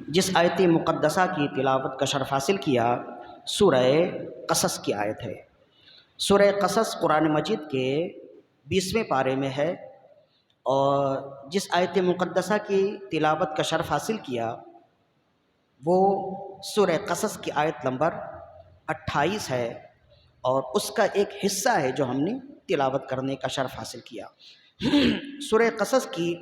جس آیت مقدسہ کی تلاوت کا شرف حاصل کیا سورہ قصص کی آیت ہے۔ سورہ قصص قرآن مجید کے 20ویں پارے میں ہے، اور جس آیت مقدسہ کی تلاوت کا شرف حاصل کیا وہ سورہ قصص کی آیت نمبر 28 ہے، اور اس کا ایک حصہ ہے جو ہم نے تلاوت کرنے کا شرف حاصل کیا۔ سورہ قصص کی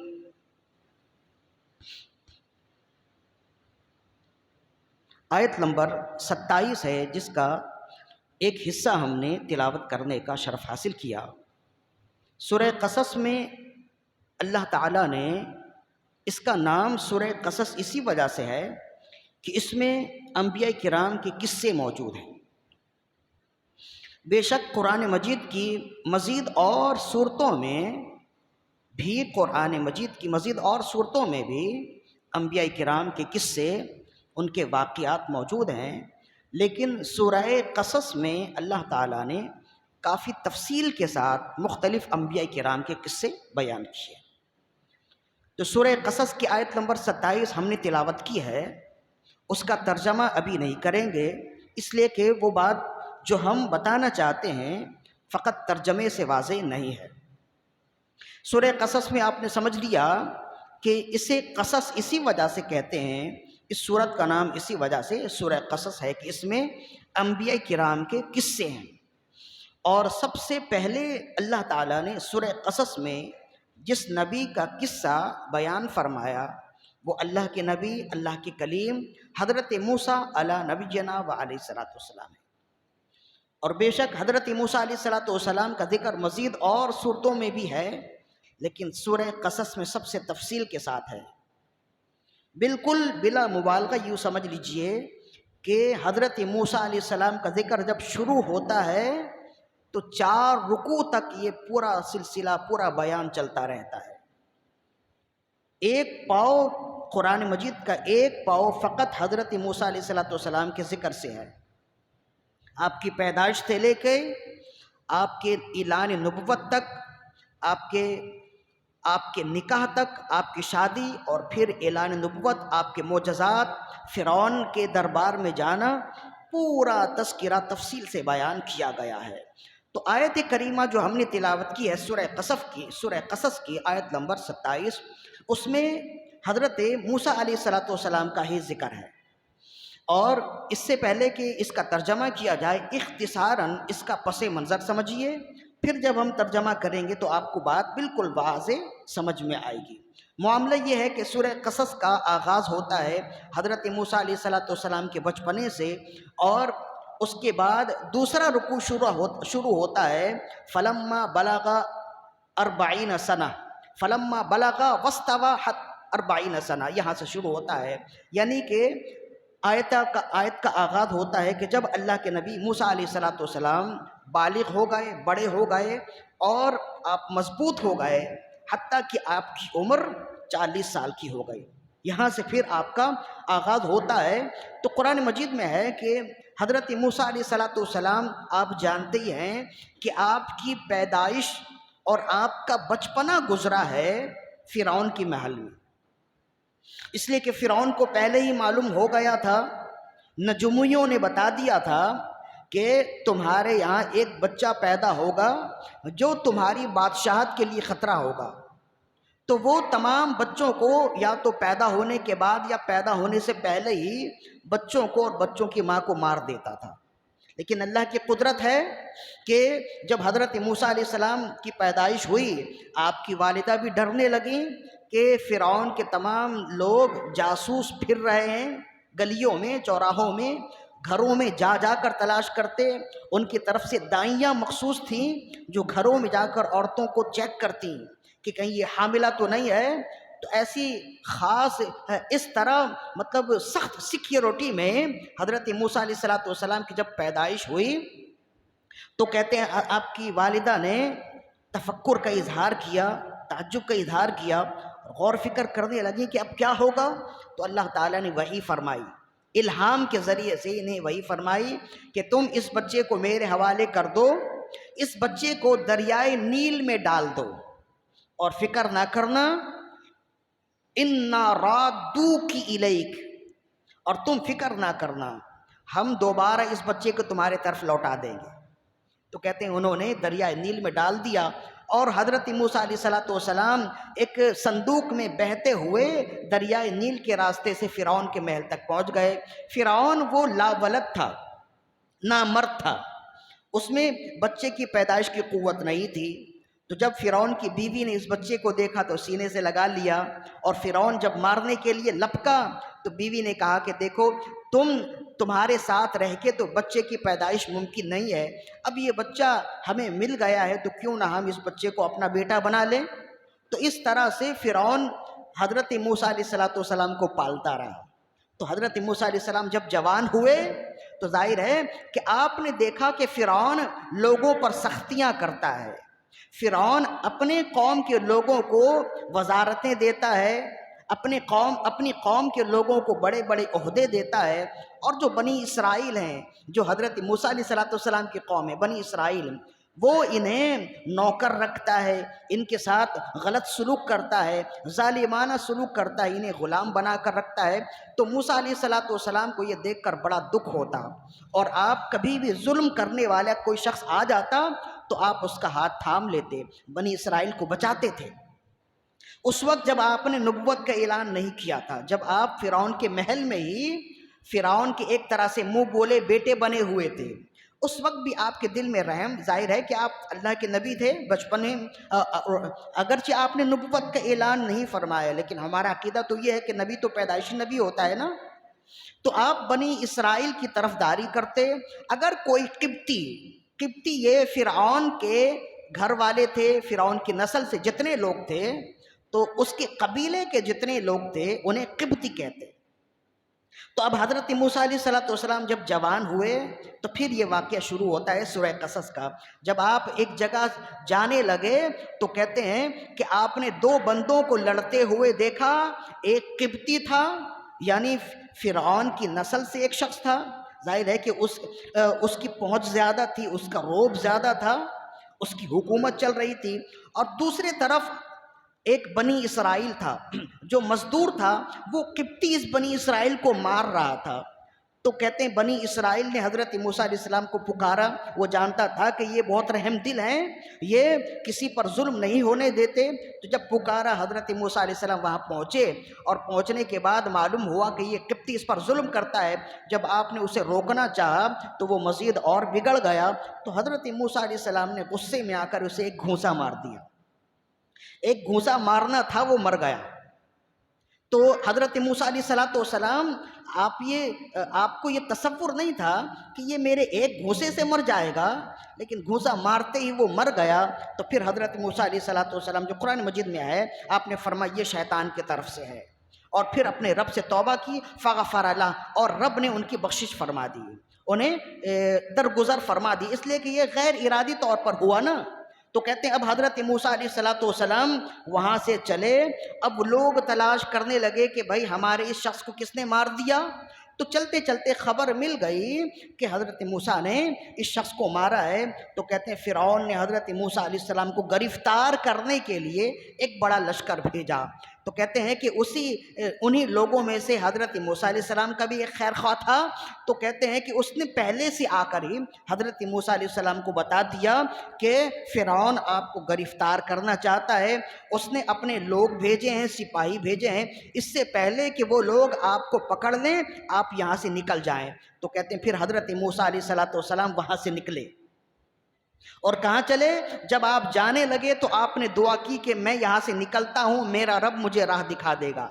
آیت نمبر 27 ہے، جس کا ایک حصہ ہم نے تلاوت کرنے کا شرف حاصل کیا۔ سورہ قصص میں اللہ تعالیٰ نے اس کا نام سورہ قصص اسی وجہ سے ہے کہ اس میں انبیاء کرام کے قصے موجود ہیں۔ بے شک قرآن مجید کی مزید اور صورتوں میں بھی انبیاء کرام کے قصے، ان کے واقعات موجود ہیں، لیکن سورہ قصص میں اللہ تعالیٰ نے کافی تفصیل کے ساتھ مختلف انبیاء کرام کے قصے بیان کیے۔ تو سورہ قصص کی آیت نمبر 27 ہم نے تلاوت کی ہے، اس کا ترجمہ ابھی نہیں کریں گے، اس لیے کہ وہ بات جو ہم بتانا چاہتے ہیں فقط ترجمے سے واضح نہیں ہے۔ سورہ قصص میں آپ نے سمجھ لیا کہ اسے قصص اسی وجہ سے کہتے ہیں، اس سورت کا نام اسی وجہ سے سورہ قصص ہے کہ اس میں انبیاء کرام کے قصے ہیں۔ اور سب سے پہلے اللہ تعالیٰ نے سورہ قصص میں جس نبی کا قصہ بیان فرمایا وہ اللہ کے نبی، اللہ کے کلیم حضرت موسیٰ علیہ نبینا و علیہ الصلوۃ والسلام ہے۔ اور بے شک حضرت موسیٰ علیہ الصلوۃ والسلام کا ذکر مزید اور صورتوں میں بھی ہے، لیکن سورہ قصص میں سب سے تفصیل کے ساتھ ہے۔ بالکل بلا مبالغہ یوں سمجھ لیجئے کہ حضرت موسیٰ علیہ السلام کا ذکر جب شروع ہوتا ہے تو 4 رکوع تک یہ پورا سلسلہ، پورا بیان چلتا رہتا ہے۔ ایک پاؤ قرآن مجید کا ایک پاؤ فقط حضرت موسیٰ علیہ السلام کے ذکر سے ہے۔ آپ کی پیدائش سے لے کے آپ کے اعلان نبوت تک، آپ کے نکاح تک، آپ کی شادی، اور پھر اعلان نبوت، آپ کے معجزات، فرعون کے دربار میں جانا، پورا تذکرہ تفصیل سے بیان کیا گیا ہے۔ تو آیت کریمہ جو ہم نے تلاوت کی ہے سورہ قصص کی آیت نمبر 27، اس میں حضرت موسیٰ علیہ السلام کا ہی ذکر ہے۔ اور اس سے پہلے کہ اس کا ترجمہ کیا جائے، اختصاراً اس کا پس منظر سمجھیے، پھر جب ہم ترجمہ کریں گے تو آپ کو بات بالکل واضح سمجھ میں آئے گی۔ معاملہ یہ ہے کہ سورہ قصص کا آغاز ہوتا ہے حضرت موسیٰ علیہ السلام کے بچپنے سے، اور اس کے بعد دوسرا رکوع شروع ہوتا ہے فلما بلغ 40 سنہ، فلما بلغ واستوى 40 سنہ، یہاں سے شروع ہوتا ہے۔ یعنی کہ آیت کا آغاز ہوتا ہے کہ جب اللہ کے نبی موسیٰ علیہ السلام بالغ ہو گئے، بڑے ہو گئے، اور آپ مضبوط ہو گئے، حتیٰ کہ آپ کی عمر 40 سال کی ہو گئی، یہاں سے پھر آپ کا آغاز ہوتا ہے۔ تو قرآن مجید میں ہے کہ حضرت موسیٰ علیہ السلام، آپ جانتے ہی ہیں کہ آپ کی پیدائش اور آپ کا بچپنا گزرا ہے فرعون کی محل میں، اس لیے کہ فرعون کو پہلے ہی معلوم ہو گیا تھا، نجومیوں نے بتا دیا تھا کہ تمہارے یہاں ایک بچہ پیدا ہوگا جو تمہاری بادشاہت کے لیے خطرہ ہوگا۔ تو وہ تمام بچوں کو یا تو پیدا ہونے کے بعد یا پیدا ہونے سے پہلے ہی بچوں کو اور بچوں کی ماں کو مار دیتا تھا۔ لیکن اللہ کی قدرت ہے کہ جب حضرت موسیٰ علیہ السلام کی پیدائش ہوئی، آپ کی والدہ بھی ڈرنے لگیں کہ فرعون کے تمام لوگ جاسوس پھر رہے ہیں، گلیوں میں، چوراہوں میں، گھروں میں جا کر تلاش کرتے۔ ان کی طرف سے دائیاں مخصوص تھیں جو گھروں میں جا کر عورتوں کو چیک کرتی کہ کہیں یہ حاملہ تو نہیں ہے۔ تو ایسی خاص اس طرح مطلب سخت سیکیورٹی میں حضرت موسیٰ علیہ السلام کی جب پیدائش ہوئی تو کہتے ہیں آپ کی والدہ نے تفکر کا اظہار کیا، تعجب کا اظہار کیا، غور فکر کرنے لگی کہ اب کیا ہوگا۔ تو اللہ تعالیٰ نے وحی فرمائی، الہام کے ذریعے سے انہیں وحی فرمائی کہ تم اس بچے کو میرے حوالے کر دو، اس بچے کو دریائے نیل میں ڈال دو، اور فکر نہ کرنا انا رادوک الیک، اور تم فکر نہ کرنا، ہم دوبارہ اس بچے کو تمہارے طرف لوٹا دیں گے۔ تو کہتے ہیں انہوں نے دریائے نیل میں ڈال دیا، اور حضرت موسیٰ علیہ الصلوۃ والسلام ایک صندوق میں بہتے ہوئے دریائے نیل کے راستے سے فرعون کے محل تک پہنچ گئے۔ فرعون وہ لا ولد تھا، نامرد تھا، اس میں بچے کی پیدائش کی قوت نہیں تھی۔ تو جب فرعون کی بیوی نے اس بچے کو دیکھا تو سینے سے لگا لیا، اور فرعون جب مارنے کے لیے لپکا تو بیوی نے کہا کہ دیکھو تمہارے ساتھ رہ کے تو بچے کی پیدائش ممکن نہیں ہے، اب یہ بچہ ہمیں مل گیا ہے تو کیوں نہ ہم اس بچے کو اپنا بیٹا بنا لیں۔ تو اس طرح سے فرعون حضرت موسیٰ علیہ السلام کو پالتا رہا۔ تو حضرت موسیٰ علیہ السلام جب جوان ہوئے تو ظاہر ہے کہ آپ نے دیکھا کہ فرعون لوگوں پر سختیاں کرتا ہے، فرعون اپنے قوم کے لوگوں کو وزارتیں دیتا ہے، اپنی قوم کے لوگوں کو بڑے بڑے عہدے دیتا ہے، اور جو بنی اسرائیل ہیں، جو حضرت موسیٰ علیہ السلام کی قوم ہے بنی اسرائیل، وہ انہیں نوکر رکھتا ہے، ان کے ساتھ غلط سلوک کرتا ہے، ظالمانہ سلوک کرتا ہے، انہیں غلام بنا کر رکھتا ہے۔ تو موسیٰ علیہ السلام کو یہ دیکھ کر بڑا دکھ ہوتا، اور آپ کبھی بھی ظلم کرنے والا کوئی شخص آ جاتا تو آپ اس کا ہاتھ تھام لیتے، بنی اسرائیل کو بچاتے تھے۔ اس وقت جب آپ نے نبوت کا اعلان نہیں کیا تھا، جب آپ فرعون کے محل میں ہی فرعون کے ایک طرح سے منہ بولے بیٹے بنے ہوئے تھے، اس وقت بھی آپ کے دل میں رحم، ظاہر ہے کہ آپ اللہ کے نبی تھے، بچپن میں اگرچہ آپ نے نبوت کا اعلان نہیں فرمایا، لیکن ہمارا عقیدہ تو یہ ہے کہ نبی تو پیدائشی نبی ہوتا ہے نا، تو آپ بنی اسرائیل کی طرفداری کرتے۔ اگر کوئی قبطی یہ فرعون کے گھر والے تھے، فرعون کی نسل سے جتنے لوگ تھے، تو اس کے قبیلے کے جتنے لوگ تھے انہیں قبطی کہتے۔ تو اب حضرت موسیٰ علیہ السلام جب جوان ہوئے تو پھر یہ واقعہ شروع ہوتا ہے سورہ قصص کا۔ جب آپ ایک جگہ جانے لگے تو کہتے ہیں کہ آپ نے دو بندوں کو لڑتے ہوئے دیکھا، ایک قبطی تھا یعنی فرعون کی نسل سے ایک شخص تھا، ظاہر ہے کہ اس کی پہنچ زیادہ تھی، اس کا روب زیادہ تھا، اس کی حکومت چل رہی تھی، اور دوسری طرف ایک بنی اسرائیل تھا جو مزدور تھا، وہ قبطی اس بنی اسرائیل کو مار رہا تھا۔ تو کہتے ہیں بنی اسرائیل نے حضرت موسیٰ علیہ السلام کو پکارا، وہ جانتا تھا کہ یہ بہت رحم دل ہیں، یہ کسی پر ظلم نہیں ہونے دیتے۔ تو جب پکارا حضرت موسیٰ علیہ السلام وہاں پہنچے، اور پہنچنے کے بعد معلوم ہوا کہ یہ قبطی اس پر ظلم کرتا ہے۔ جب آپ نے اسے روکنا چاہا تو وہ مزید اور بگڑ گیا، تو حضرت موسیٰ علیہ السلام نے غصے میں آ کر اسے ایک گھونسا مار دیا۔ ایک گھونسا مارنا تھا، وہ مر گیا۔ تو حضرت موسیٰ علیہ السلام آپ کو یہ تصور نہیں تھا کہ یہ میرے ایک گھونسے سے مر جائے گا، لیکن گھونسا مارتے ہی وہ مر گیا۔ تو پھر حضرت موسیٰ علیہ السلام جو قرآن مجید میں ہے، آپ نے فرمایا یہ شیطان کی طرف سے ہے، اور پھر اپنے رب سے توبہ کی، فغفر لہ، اور رب نے ان کی بخشش فرما دی، انہیں درگزر فرما دی، اس لیے کہ یہ غیر ارادی طور پر ہوا نا۔ تو کہتے ہیں اب حضرت موسیٰ علیہ السلام وہاں سے چلے، اب لوگ تلاش کرنے لگے کہ بھائی ہمارے اس شخص کو کس نے مار دیا۔ تو چلتے چلتے خبر مل گئی کہ حضرت موسیٰ نے اس شخص کو مارا ہے۔ تو کہتے ہیں فرعون نے حضرت موسیٰ علیہ السلام کو گرفتار کرنے کے لیے ایک بڑا لشکر بھیجا۔ تو کہتے ہیں کہ انہی لوگوں میں سے حضرت موسیٰ علیہ السلام کا بھی ایک خیر خواہ تھا۔ تو کہتے ہیں کہ اس نے پہلے سے آ کر ہی حضرت موسیٰ علیہ السلام کو بتا دیا کہ فرعون آپ کو گرفتار کرنا چاہتا ہے، اس نے اپنے لوگ بھیجے ہیں، سپاہی بھیجے ہیں، اس سے پہلے کہ وہ لوگ آپ کو پکڑ لیں آپ یہاں سے نکل جائیں۔ تو کہتے ہیں پھر حضرت موسیٰ علیہ السلام وہاں سے نکلے، اور کہاں چلے؟ جب آپ جانے لگے تو آپ نے دعا کی کہ میں یہاں سے نکلتا ہوں، میرا رب مجھے راہ دکھا دے گا،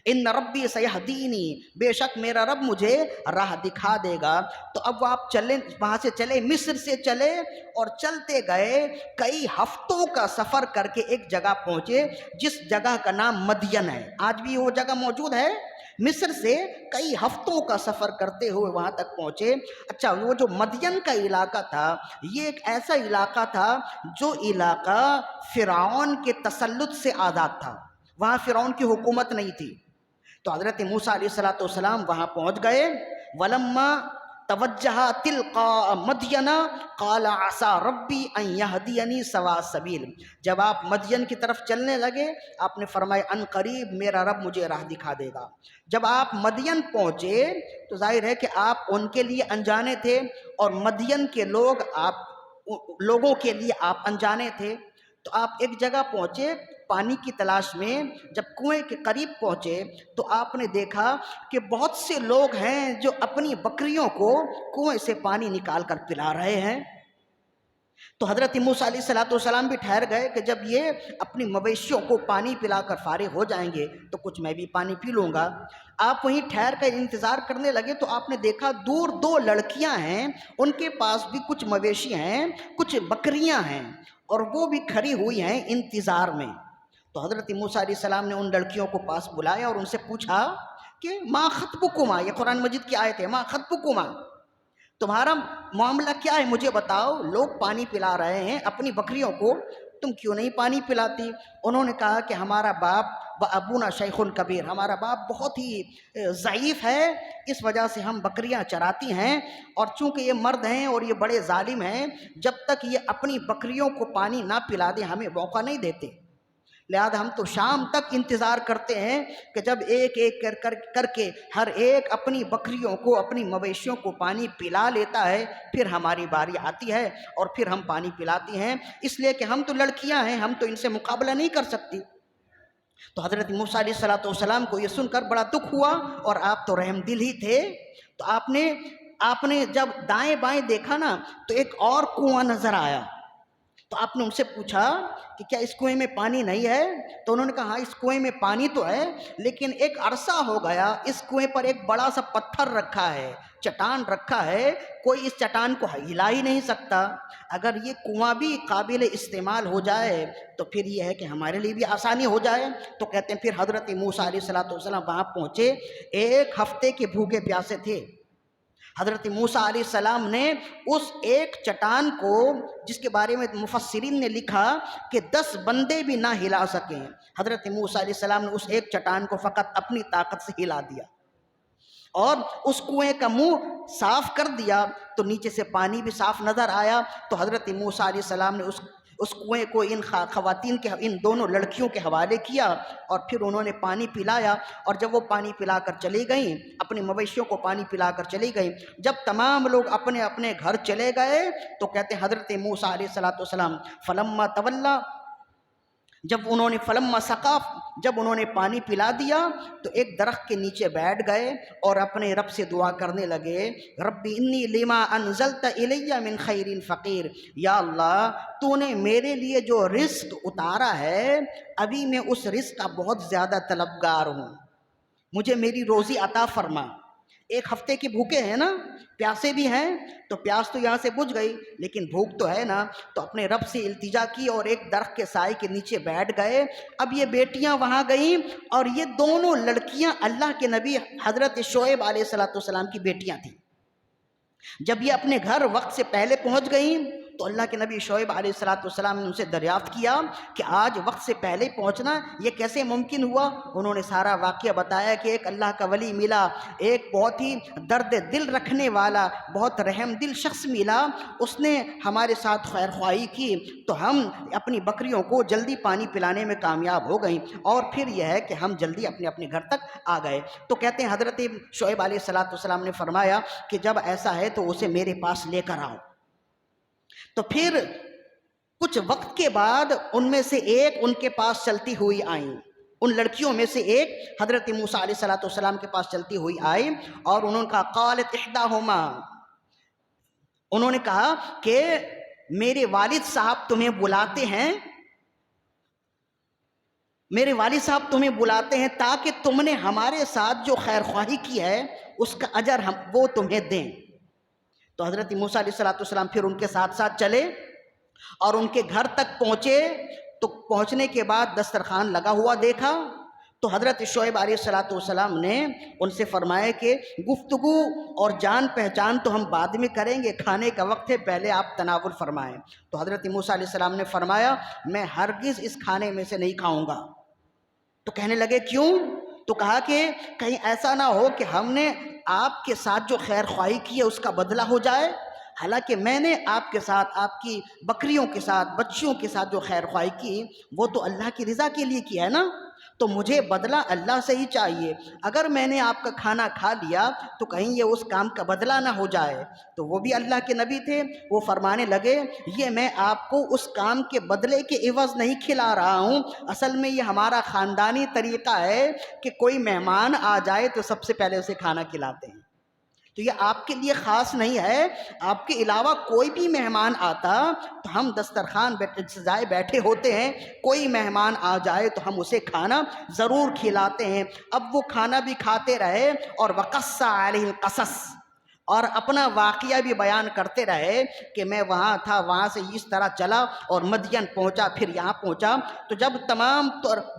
ان ربی سیہدینی، بے شک میرا رب مجھے راہ دکھا دے گا۔ تو اب آپ چلے، وہاں سے چلے، مصر سے چلے، اور چلتے گئے، کئی ہفتوں کا سفر کر کے ایک جگہ پہنچے جس جگہ کا نام مدین ہے، آج بھی وہ جگہ موجود ہے۔ مصر سے کئی ہفتوں کا سفر کرتے ہوئے وہاں تک پہنچے۔ اچھا، وہ جو مدین کا علاقہ تھا یہ ایک ایسا علاقہ تھا جو علاقہ فرعون کے تسلط سے آزاد تھا، وہاں فرعون کی حکومت نہیں تھی۔ تو حضرت موسیٰ علیہ السلام وہاں پہنچ گئے۔ ولما توجہ تلقاء مدین قال عسى ربی ان یہدینی سواء السبیل۔ جب آپ مدین کی طرف چلنے لگے آپ نے فرمایا ان قریب میرا رب مجھے راہ دکھا دے گا۔ جب آپ مدین پہنچے تو ظاہر ہے کہ آپ ان کے لیے انجانے تھے اور مدین کے لوگوں کے لیے آپ انجانے تھے، تو آپ ایک جگہ پہنچے پانی کی تلاش میں۔ جب کنویں کے قریب پہنچے تو آپ نے دیکھا کہ بہت سے لوگ ہیں جو اپنی بکریوں کو کنویں سے پانی نکال کر پلا رہے ہیں۔ تو حضرت موسیٰ علیہ السلام بھی ٹھہر گئے کہ جب یہ اپنی مویشیوں کو پانی پلا کر فارغ ہو جائیں گے تو کچھ میں بھی پانی پی لوں گا۔ آپ وہیں ٹھہر کر انتظار کرنے لگے تو آپ نے دیکھا دور دو لڑکیاں ہیں، ان کے پاس بھی کچھ مویشی ہیں، کچھ بکریاں ہیں، اور وہ بھی کھڑی ہوئی ہیں انتظار میں۔ تو حضرت موسیٰ علیہ السلام نے ان لڑکیوں کو پاس بلایا اور ان سے پوچھا کہ ما خطبکما، یہ قرآن مجید کی آیت ہے، ما خطبکما، تمہارا معاملہ کیا ہے مجھے بتاؤ، لوگ پانی پلا رہے ہیں اپنی بکریوں کو، تم کیوں نہیں پانی پلاتی؟ انہوں نے کہا کہ ہمارا باپ و ابونا شیخ کبیر، ہمارا باپ بہت ہی ضعیف ہے، اس وجہ سے ہم بکریاں چراتی ہیں، اور چونکہ یہ مرد ہیں اور یہ بڑے ظالم ہیں، جب تک یہ اپنی بکریوں کو پانی نہ پلا دیں ہمیں موقع نہیں دیتے، لہذا ہم تو شام تک انتظار کرتے ہیں کہ جب ایک ایک کر کے ہر ایک اپنی بکریوں کو اپنی مویشیوں کو پانی پلا لیتا ہے، پھر ہماری باری آتی ہے اور پھر ہم پانی پلاتی ہیں، اس لیے کہ ہم تو لڑکیاں ہیں، ہم تو ان سے مقابلہ نہیں کر سکتی۔ تو حضرت موسیٰ علیہ السلام کو یہ سن کر بڑا دکھ ہوا، اور آپ تو رحم دل ہی تھے، تو آپ نے جب دائیں بائیں دیکھا نا تو ایک اور کنواں نظر آیا، تو آپ نے ان سے پوچھا کہ کیا اس کنویں میں پانی نہیں ہے؟ تو انہوں نے کہا ہاں اس کنویں میں پانی تو ہے، لیکن ایک عرصہ ہو گیا اس کنویں پر ایک بڑا سا پتھر رکھا ہے، چٹان رکھا ہے، کوئی اس چٹان کو ہلا ہی نہیں سکتا، اگر یہ کنواں بھی قابل استعمال ہو جائے تو پھر یہ ہے کہ ہمارے لیے بھی آسانی ہو جائے۔ تو کہتے ہیں پھر حضرت موسیٰ علیہ السلام وہاں پہنچے، ایک ہفتے کے بھوکے پیاسے تھے۔ حضرت موسیٰ علیہ السلام نے اس ایک چٹان کو، جس کے بارے میں مفسرین نے لکھا کہ 10 بندے بھی نہ ہلا سکیں، حضرت موسیٰ علیہ السلام نے اس ایک چٹان کو فقط اپنی طاقت سے ہلا دیا اور اس کنویں کا منہ صاف کر دیا، تو نیچے سے پانی بھی صاف نظر آیا۔ تو حضرت موسیٰ علیہ السلام نے اس کنویں کو ان دونوں لڑکیوں کے حوالے کیا، اور پھر انہوں نے پانی پلایا، اور جب وہ پانی پلا کر چلی گئیں، اپنی مویشیوں کو پانی پلا کر چلی گئیں، جب تمام لوگ اپنے اپنے گھر چلے گئے تو کہتے ہیں حضرت موسیٰ علیہ السلام فلما تولا، جب انہوں نے پانی پلا دیا تو ایک درخت کے نیچے بیٹھ گئے اور اپنے رب سے دعا کرنے لگے، ربی انی لما انزلت الی من خیر فقیر، یا اللہ تو نے میرے لیے جو رزق اتارا ہے ابھی میں اس رزق کا بہت زیادہ طلبگار ہوں، مجھے میری روزی عطا فرما۔ ایک ہفتے کے بھوکے ہیں نا، پیاسے بھی ہیں، تو پیاس تو یہاں سے بجھ گئی لیکن بھوک تو ہے نا، تو اپنے رب سے التجا کی اور ایک درخت کے سائے کے نیچے بیٹھ گئے۔ اب یہ بیٹیاں وہاں گئیں اور یہ دونوں لڑکیاں اللہ کے نبی حضرت شعیب علیہ السلام کی بیٹیاں تھیں۔ جب یہ اپنے گھر وقت سے پہلے پہنچ گئیں تو اللہ کے نبی شعیب علیہ السلام نے ان سے دریافت کیا کہ آج وقت سے پہلے پہنچنا یہ کیسے ممکن ہوا؟ انہوں نے سارا واقعہ بتایا کہ ایک اللہ کا ولی ملا، ایک بہت ہی درد دل رکھنے والا، بہت رحم دل شخص ملا، اس نے ہمارے ساتھ خیر خواہی کی تو ہم اپنی بکریوں کو جلدی پانی پلانے میں کامیاب ہو گئیں، اور پھر یہ ہے کہ ہم جلدی اپنے اپنے گھر تک آ گئے۔ تو کہتے ہیں حضرت شعیب علیہ السلام نے فرمایا کہ جب ایسا ہے تو اسے میرے پاس لے کر آؤ۔ تو پھر کچھ وقت کے بعد ان میں سے ایک ان کے پاس چلتی ہوئی آئیں، ان لڑکیوں میں سے ایک حضرت موسیٰ علیہ السلام کے پاس چلتی ہوئی آئی، اور انہوں نے کہا قالت احداہما، انہوں نے کہا کہ میرے والد صاحب تمہیں بلاتے ہیں، میرے والد صاحب تمہیں بلاتے ہیں تاکہ تم نے ہمارے ساتھ جو خیر خواہی کی ہے اس کا اجر وہ تمہیں دیں۔ تو حضرت موسیٰ علیہ السلام پھر ان کے ساتھ ساتھ چلے اور ان کے گھر تک پہنچے، تو پہنچنے کے بعد دسترخوان لگا ہوا دیکھا تو حضرت شعیب علیہ السلام نے ان سے فرمایا کہ گفتگو اور جان پہچان تو ہم بعد میں کریں گے، کھانے کا وقت ہے، پہلے آپ تناول فرمائیں۔ تو حضرت موسیٰ علیہ السلام نے فرمایا میں ہرگز اس کھانے میں سے نہیں کھاؤں گا۔ تو کہنے لگے کیوں؟ تو کہا کہ کہیں ایسا نہ ہو کہ ہم نے آپ کے ساتھ جو خیر خواہی کی ہے اس کا بدلہ ہو جائے؟ حالانکہ میں نے آپ کے ساتھ، آپ کی بکریوں کے ساتھ، بچیوں کے ساتھ جو خیر خواہی کی وہ تو اللہ کی رضا کے لیے کیا ہے نا، تو مجھے بدلہ اللہ سے ہی چاہیے۔ اگر میں نے آپ کا کھانا کھا لیا تو کہیں یہ اس کام کا بدلہ نہ ہو جائے۔ تو وہ بھی اللہ کے نبی تھے، وہ فرمانے لگے یہ میں آپ کو اس کام کے بدلے کے عوض نہیں کھلا رہا ہوں، اصل میں یہ ہمارا خاندانی طریقہ ہے کہ کوئی مہمان آ جائے تو سب سے پہلے اسے کھانا کھلاتے ہیں۔ تو یہ آپ کے لیے خاص نہیں ہے، آپ کے علاوہ کوئی بھی مہمان آتا تو ہم دسترخوان سجائے بیٹھے ہوتے ہیں، کوئی مہمان آ جائے تو ہم اسے کھانا ضرور کھلاتے ہیں۔ اب وہ کھانا بھی کھاتے رہے اور وقص علیہ القصص، اور اپنا واقعہ بھی بیان کرتے رہے کہ میں وہاں تھا، وہاں سے اس طرح چلا اور مدین پہنچا، پھر یہاں پہنچا۔ تو جب تمام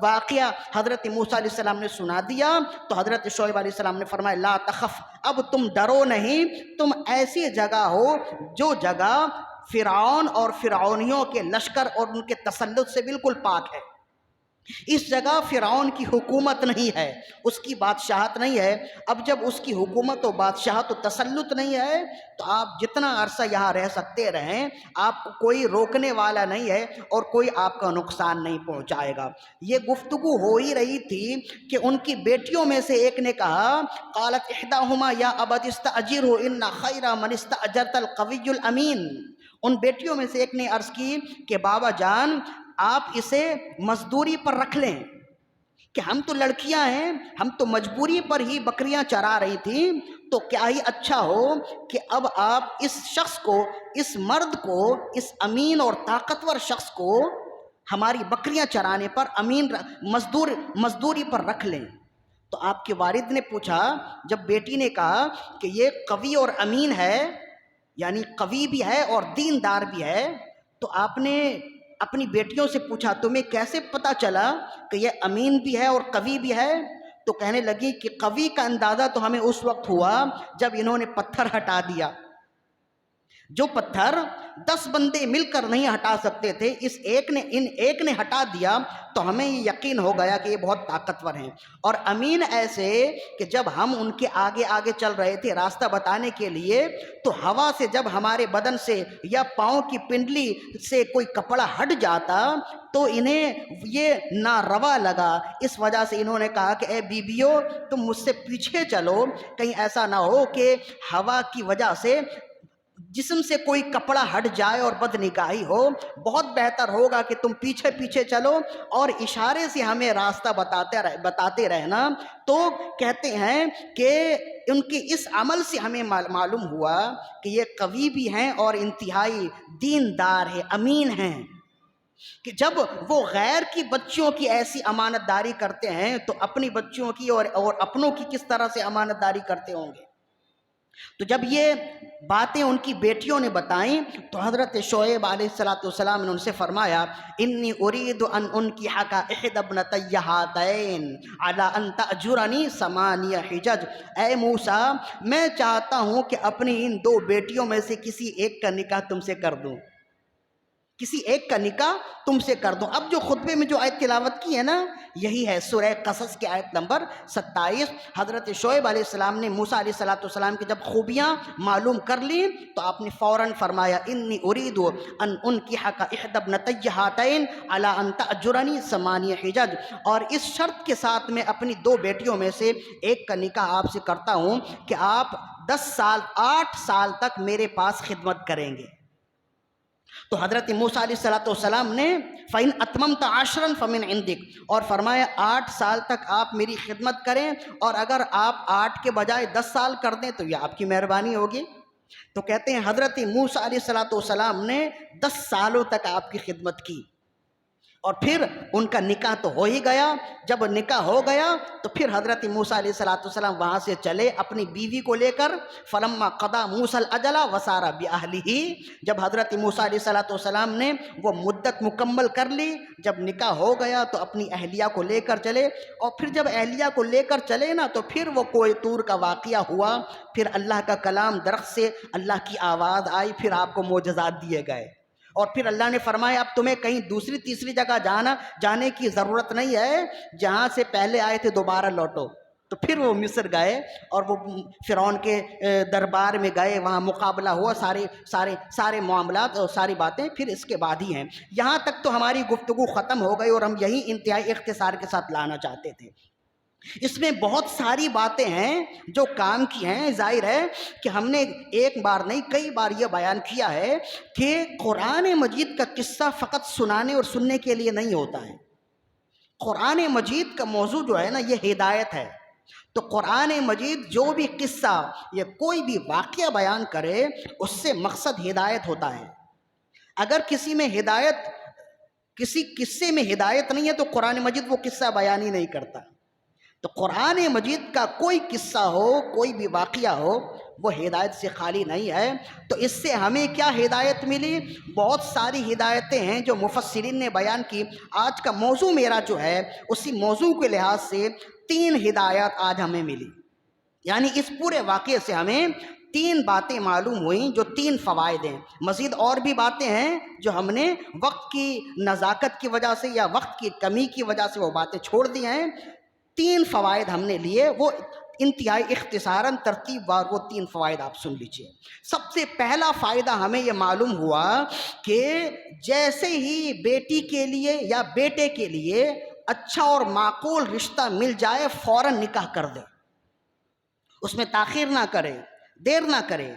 واقعہ حضرت موسیٰ علیہ السلام نے سنا دیا تو حضرت شعیب علیہ السلام نے فرمایا لا تخف، اب تم ڈرو نہیں، تم ایسی جگہ ہو جو جگہ فرعون اور فرعونیوں کے لشکر اور ان کے تسلط سے بالکل پاک ہے۔ اس جگہ فرعون کی حکومت نہیں ہے، اس کی بادشاہت نہیں ہے۔ اب جب اس کی حکومت و بادشاہت و تسلط نہیں ہے تو آپ جتنا عرصہ یہاں رہ سکتے رہیں، آپ کو کوئی روکنے والا نہیں ہے اور کوئی آپ کا نقصان نہیں پہنچائے گا۔ یہ گفتگو ہو ہی رہی تھی کہ ان کی بیٹیوں میں سے ایک نے کہا قالت احداہما یا ابت استاجرہ ان خیر من استاجرت القوی الامین۔ ان بیٹیوں میں سے ایک نے عرض کی کہ بابا جان آپ اسے مزدوری پر رکھ لیں، کہ ہم تو لڑکیاں ہیں، ہم تو مجبوری پر ہی بکریاں چرا رہی تھیں، تو کیا ہی اچھا ہو کہ اب آپ اس شخص کو، اس مرد کو، اس امین اور طاقتور شخص کو ہماری بکریاں چرانے پر امین مزدوری پر رکھ لیں۔ تو آپ کے والد نے پوچھا، جب بیٹی نے کہا کہ یہ قوی اور امین ہے، یعنی قوی بھی ہے اور دیندار بھی ہے، تو آپ نے اپنی بیٹیوں سے پوچھا تمہیں کیسے پتا چلا کہ یہ امین بھی ہے اور قوی بھی ہے؟ تو کہنے لگی کہ قوی کا اندازہ تو ہمیں اس وقت ہوا جب انہوں نے پتھر ہٹا دیا، جو پتھر 10 بندے مل کر نہیں ہٹا سکتے تھے، ان ایک نے ہٹا دیا تو ہمیں یہ یقین ہو گیا کہ یہ بہت طاقتور ہیں۔ اور امین ایسے کہ جب ہم ان کے آگے آگے چل رہے تھے راستہ بتانے کے لیے تو ہوا سے جب ہمارے بدن سے یا پاؤں کی پنڈلی سے کوئی کپڑا ہٹ جاتا تو انہیں یہ ناروا لگا، اس وجہ سے انہوں نے کہا کہ اے بیویو تم مجھ سے پیچھے چلو، کہیں ایسا نہ ہو کہ ہوا کی وجہ سے جسم سے کوئی کپڑا ہٹ جائے اور بدنگاہی ہو، بہت بہتر ہوگا کہ تم پیچھے پیچھے چلو اور اشارے سے ہمیں راستہ بتاتے رہنا۔ تو کہتے ہیں کہ ان کے اس عمل سے ہمیں معلوم ہوا کہ یہ قوی بھی ہیں اور انتہائی دیندار ہیں، امین ہیں، کہ جب وہ غیر کی بچیوں کی ایسی امانت داری کرتے ہیں تو اپنی بچیوں کی اور اپنوں کی کس طرح سے امانت داری کرتے ہوں گے۔ تو جب یہ باتیں ان کی بیٹیوں نے بتائیں تو حضرت شعیب علیہ السلام نے ان سے فرمایا انی ارید ان انکحک احدی ابنتی ہاتین علی ان تأجرنی 8 حجج۔ اے موسیٰ میں چاہتا ہوں کہ اپنی ان 2 بیٹیوں میں سے کسی ایک کا نکاح تم سے کر دوں، کسی ایک کا نکاح تم سے کر دوں۔ اب جو خطبے میں جو آیت تلاوت کی ہے نا، یہی ہے سورہ قصص کی آیت نمبر 27۔ حضرت شعیب علیہ السلام نے موسیٰ علیہ السلام کی جب خوبیاں معلوم کر لی تو آپ نے فوراً فرمایا انی ارید ان انکحک احدی ابنتی ہاتین علی ان تأجرنی 8 حجج، اور اس شرط کے ساتھ میں اپنی 2 بیٹیوں میں سے ایک کا نکاح آپ سے کرتا ہوں کہ آپ 8 سال تک میرے پاس خدمت کریں گے۔ تو حضرت موسیٰ علیہ السلام نے فَإِنْ أَتْمَمْتَ عَشْرًا فَمِنْ عِنْدِكَ، اور فرمایا 8 سال تک آپ میری خدمت کریں، اور اگر آپ 8 کے بجائے 10 سال کر دیں تو یہ آپ کی مہربانی ہوگی۔ تو کہتے ہیں حضرت موسیٰ علیہ السلام نے 10 سالوں تک آپ کی خدمت کی، اور پھر ان کا نکاح تو ہو ہی گیا۔ جب نکاح ہو گیا تو پھر حضرت موسیٰ علیہ السلام وہاں سے چلے اپنی بیوی کو لے کر۔ فلما قضى موسى الأجل وسار بأهله، جب حضرت موسیٰ علیہ السلام نے وہ مدت مکمل کر لی، جب نکاح ہو گیا تو اپنی اہلیہ کو لے کر چلے، اور پھر جب اہلیہ کو لے کر چلے نا تو پھر وہ کوہ طور کا واقعہ ہوا، پھر اللہ کا کلام درخت سے اللہ کی آواز آئی، پھر آپ کو معجزات دیے گئے، اور پھر اللہ نے فرمایا اب تمہیں کہیں دوسری تیسری جگہ جانے کی ضرورت نہیں ہے، جہاں سے پہلے آئے تھے دوبارہ لوٹو۔ تو پھر وہ مصر گئے اور وہ فرعون کے دربار میں گئے، وہاں مقابلہ ہوا، سارے معاملات اور ساری باتیں پھر اس کے بعد ہی ہیں۔ یہاں تک تو ہماری گفتگو ختم ہو گئی اور ہم یہی انتہائی اختصار کے ساتھ لانا چاہتے تھے۔ اس میں بہت ساری باتیں ہیں جو کام کی ہیں۔ ظاہر ہے کہ ہم نے ایک بار نہیں کئی بار یہ بیان کیا ہے کہ قرآن مجید کا قصہ فقط سنانے اور سننے کے لیے نہیں ہوتا ہے۔ قرآن مجید کا موضوع جو ہے نا یہ ہدایت ہے۔ تو قرآن مجید جو بھی قصہ یا کوئی بھی واقعہ بیان کرے اس سے مقصد ہدایت ہوتا ہے۔ اگر کسی میں ہدایت، کسی قصے میں ہدایت نہیں ہے تو قرآن مجید وہ قصہ بیان ہی نہیں کرتا۔ تو قرآن مجید کا کوئی قصہ ہو، کوئی بھی واقعہ ہو، وہ ہدایت سے خالی نہیں ہے۔ تو اس سے ہمیں کیا ہدایت ملی؟ بہت ساری ہدایتیں ہیں جو مفسرین نے بیان کی۔ آج کا موضوع میرا جو ہے اسی موضوع کے لحاظ سے 3 ہدایات آج ہمیں ملی، یعنی اس پورے واقعے سے ہمیں 3 باتیں معلوم ہوئیں جو 3 فوائد ہیں۔ مزید اور بھی باتیں ہیں جو ہم نے وقت کی نزاکت کی وجہ سے یا وقت کی کمی کی وجہ سے وہ باتیں چھوڑ دی ہیں۔ 3 فوائد ہم نے لیے، وہ انتہائی اختصاراً ترتیب وار وہ 3 فوائد آپ سن لیجئے۔ سب سے پہلا فائدہ ہمیں یہ معلوم ہوا کہ جیسے ہی بیٹی کے لیے یا بیٹے کے لیے اچھا اور معقول رشتہ مل جائے فوراً نکاح کر دے، اس میں تاخیر نہ کرے، دیر نہ کرے۔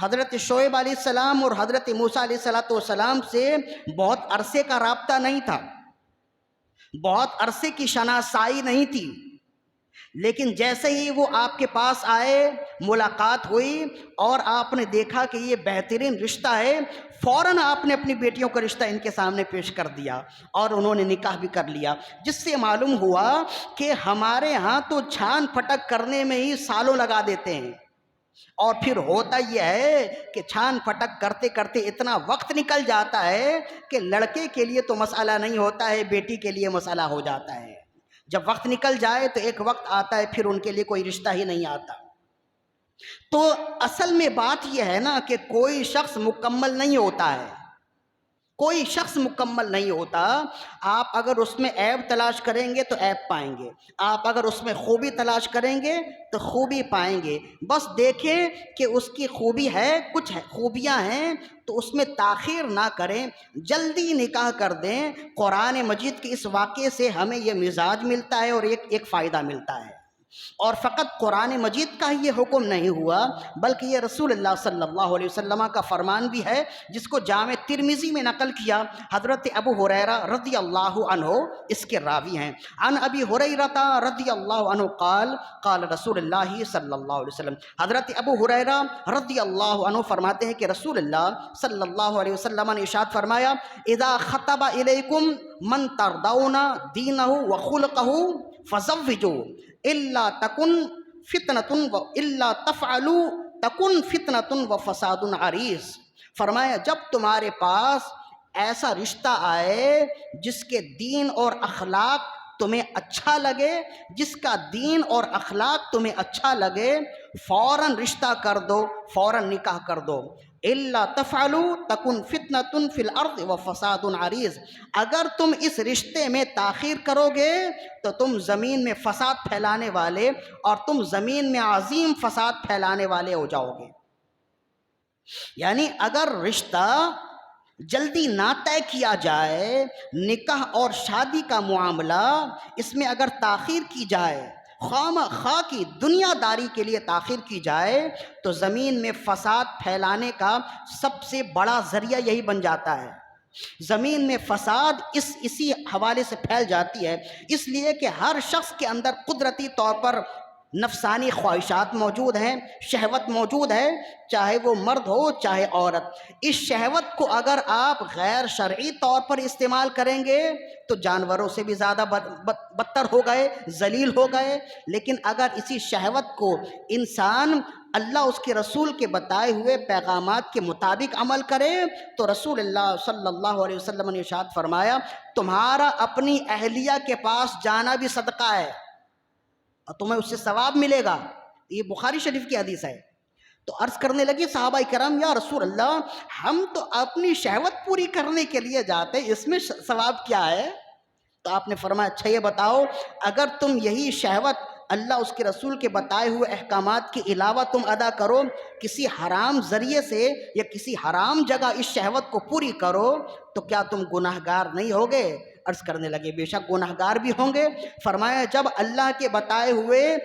حضرت شعیب علیہ السلام اور حضرت موسیٰ علیہ السلام سے بہت عرصے کا رابطہ نہیں تھا، بہت عرصے کی شناسائی نہیں تھی، لیکن جیسے ہی وہ آپ کے پاس آئے، ملاقات ہوئی اور آپ نے دیکھا کہ یہ بہترین رشتہ ہے، فوراً آپ نے اپنی بیٹیوں کا رشتہ ان کے سامنے پیش کر دیا اور انہوں نے نکاح بھی کر لیا۔ جس سے معلوم ہوا کہ ہمارے ہاں تو چھان پھٹک کرنے میں ہی سالوں لگا دیتے ہیں، اور پھر ہوتا یہ ہے کہ چھان پھٹک کرتے کرتے اتنا وقت نکل جاتا ہے کہ لڑکے کے لیے تو مسئلہ نہیں ہوتا ہے، بیٹی کے لیے مسئلہ ہو جاتا ہے۔ جب وقت نکل جائے تو ایک وقت آتا ہے پھر ان کے لیے کوئی رشتہ ہی نہیں آتا۔ تو اصل میں بات یہ ہے نا کہ کوئی شخص مکمل نہیں ہوتا ہے، کوئی شخص مکمل نہیں ہوتا۔ آپ اگر اس میں عیب تلاش کریں گے تو عیب پائیں گے، آپ اگر اس میں خوبی تلاش کریں گے تو خوبی پائیں گے۔ بس دیکھیں کہ اس کی خوبی ہے، کچھ خوبیاں ہیں تو اس میں تاخیر نہ کریں، جلدی نکاح کر دیں۔ قرآن مجید کے اس واقعے سے ہمیں یہ مزاج ملتا ہے اور ایک فائدہ ملتا ہے۔ اور فقط قرآن مجید کا ہی یہ حکم نہیں ہوا بلکہ یہ رسول اللہ صلی اللہ علیہ وسلم کا فرمان بھی ہے، جس کو جامع ترمذی میں نقل کیا۔ حضرت ابو ہریرہ رضی اللہ عنہ اس کے راوی ہیں۔ عن ابی ہریرہ رضی اللہ عنہ قال قال رسول اللہ صلی اللہ علیہ وسلم، حضرت ابو ہریرہ رضی اللہ عنہ فرماتے ہیں کہ رسول اللہ صلی اللہ علیہ وسلم نے ارشاد فرمایا، اذا خطب الیکم من ترضون دینہ وخلقہ فزوجوا الا تکن فتنۃ و الا تفعلوا تکن فتنۃ و فساد عریض۔ فرمایا جب تمہارے پاس ایسا رشتہ آئے جس کے دین اور اخلاق تمہیں اچھا لگے، جس کا دین اور اخلاق تمہیں اچھا لگے، فوراً رشتہ کر دو، فوراً نکاح کر دو۔ الا تفعلوا تکن فتنۃ فی الارض و فساد عریض، اگر تم اس رشتے میں تاخیر کرو گے تو تم زمین میں فساد پھیلانے والے اور تم زمین میں عظیم فساد پھیلانے والے ہو جاؤ گے۔ یعنی اگر رشتہ جلدی نہ طے کیا جائے، نکاح اور شادی کا معاملہ، اس میں اگر تاخیر کی جائے، خواہ کی دنیا داری کے لیے تاخیر کی جائے، تو زمین میں فساد پھیلانے کا سب سے بڑا ذریعہ یہی بن جاتا ہے۔ زمین میں فساد اسی حوالے سے پھیل جاتی ہے، اس لیے کہ ہر شخص کے اندر قدرتی طور پر نفسانی خواہشات موجود ہیں، شہوت موجود ہے، چاہے وہ مرد ہو چاہے عورت۔ اس شہوت کو اگر آپ غیر شرعی طور پر استعمال کریں گے تو جانوروں سے بھی زیادہ بدتر ہو گئے، ذلیل ہو گئے۔ لیکن اگر اسی شہوت کو انسان اللہ اس کے رسول کے بتائے ہوئے پیغامات کے مطابق عمل کرے تو رسول اللہ صلی اللہ علیہ وسلم نے ارشاد فرمایا، تمہارا اپنی اہلیہ کے پاس جانا بھی صدقہ ہے اور تمہیں اس سے ثواب ملے گا۔ یہ بخاری شریف کی حدیث ہے۔ تو عرض کرنے لگی صحابہ کرام، یا رسول اللہ ہم تو اپنی شہوت پوری کرنے کے لیے جاتے، اس میں ثواب کیا ہے؟ تو آپ نے فرمایا اچھا یہ بتاؤ، اگر تم یہی شہوت اللہ اس کے رسول کے بتائے ہوئے احکامات کے علاوہ تم ادا کرو، کسی حرام ذریعے سے یا کسی حرام جگہ اس شہوت کو پوری کرو، تو کیا تم گناہگار نہیں ہوگے؟ عرض کرنے لگے بے شک گناہگار بھی ہوں گے۔ فرمایا جب اللہ کے بتائے ہوئے